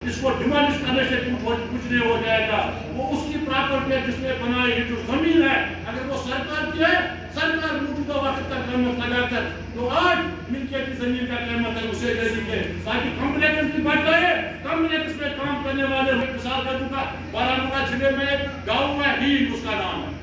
اس کو ڈیمالش کرنے سے کچھ نہیں ہو جائے گا. وہ اس کی پراپرٹی ہے جس نے بنائی ہے, جو زمین ہے, اگر وہ سرکار کی ہے, سرکار موجودہ وقت تک قیمت لگا کر جو آج ملکیتی زمین کا قیمت ہے اسے دے دیجیے تاکہ کمپلیکس بھی بچ جائے. کمپلیکس میں کام کرنے والے مثال کر دوں گا, بارہمولہ ضلع میں ایک گاؤں ہے, ہیل اس کا نام ہے,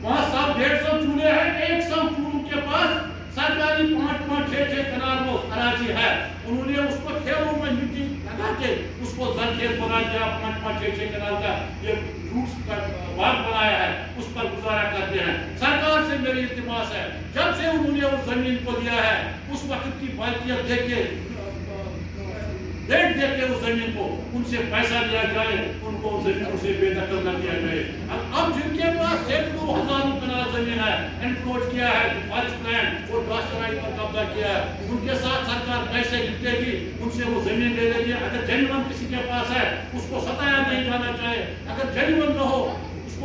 وہاں 150 چولہے ہیں. 100 چولہوں کے پاس سرکاری 5.6 کنال وہ اراضی ہے. انہوں نے اس کو کھیتوں میں مٹی لگا کے اس کو زرخیز بنا دیا. 5.6 کنال کا یہ فروٹس کا باغ بنایا ہے, اس پر گزارا کرتے ہیں. سرکار سے میری التماس ہے, جب سے انہوں نے اس زمین کو دیا ہے اس وقت کی مالکیت دے کے ریٹ دے کے اس زمین کو ان سے پیسہ لیا جائے, ان کو زمینوں سے بے دخل نہ کیا جائے. اب جن کے پاس سینکڑوں ہزاروں کنال زمین ہے, انکروچ کیا ہے, فارسٹ لینڈ اور گاسٹرائٹ پر قبضہ کیا ہے, ان کے ساتھ سرکار پیسے لے گی, ان سے وہ زمین لے لے گی. اگر جینون کسی کے پاس ہے اس کو ستایا نہیں جانا چاہیے. اگر جینون نہ ہو اس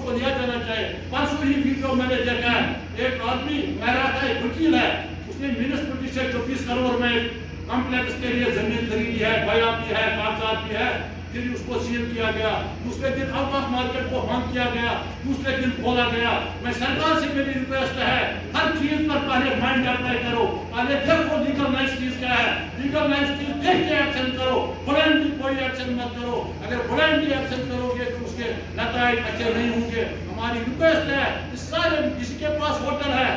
کو لیا جانا چاہیے. پرسوں ہی ویڈیو میں نے دیکھا ہے, ایک آدمی کہہ رہا تھا, ایک وکیل ہے, اس نے میونسپلٹی سے 24 کروڑ میں کمپلیکس کے لیے زمین خریدی ہے, بیا بھی ہے, کاغذات بھی ہے, پھر اس کو سیل کیا گیا. دوسرے دن آؤٹ آف مارکیٹ کو بند کیا گیا, دوسرے دن کھولا گیا. میں سرکار سے میری ریکویسٹ ہے, ہر چیز پر پہلے مائنڈ اپلائی کرو, پہلے دیکھو لیگل لائسنس کیا ہے, لیگل لائسنس دیکھ کے ایکشن کرو. بلائنڈلی کوئی ایکشن مت کرو. اگر بلائنڈلی ایکشن کرو گے تو اس کے نتائج اچھے نہیں ہوں گے. ہماری ریکویسٹ ہے, اس سارے کسی کے پاس ہوٹل ہے,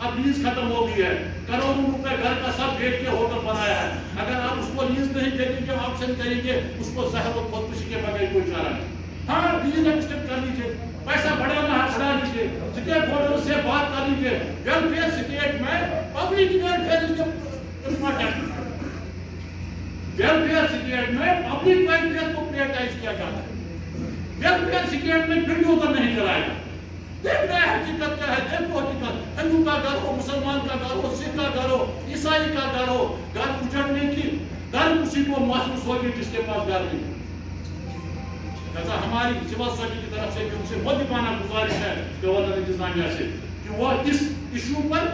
اب لیز ختم ہو گئی ہے, کروڑوں روپے گھر کا سب بیچ کے ہوٹل بنایا ہے, اگر آپ اس کو لیز نہیں دیں گے, آپشن کریں گے, اس کو زہر اور خودکشی کے بغیر کوئی چارہ نہیں. ہاں لیز ایکسٹینڈ کر لیجیے, پیسہ بڑھانا ہے بڑھا لیجیے, اسٹیک ہولڈر سے بات کر لیجیے. ویلفیئر اسٹیٹ میں public welfare is important. Welfare state میں پبلک ویلفیئر کو پریورٹائز کیا جاتا ہے. ویلفیئر اسٹیٹ میں بلڈوزر نہیں چلایا. دیکھنا ہے حقیقت کیا ہے, دیکھو حقیقت. ہندو کا گھر ہو, مسلمان کا گھر ہو, سکھ کا گھر ہو, عیسائی کا گھر ہو, گھر اجڑنے کی ڈر اسی کو محسوس ہوگی جس کے پاس گھر نہیں. جیسا ہماری سول سوسائٹی کی طرف سے ان سے مودبانہ گزارش ہے گورنر انتظامیہ سے کہ وہ اس ایشو پر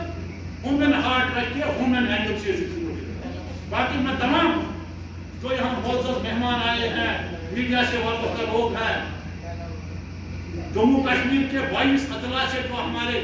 ہیومن ہارٹ رکھ کے ہیومن اینگل سے ایشو کو. باقی میں تمام جو یہاں معزز مہمان آئے ہیں, میڈیا سے وابستہ لوگ ہیں, جموں کشمیر کے 22 اضلاع سے جو ہمارے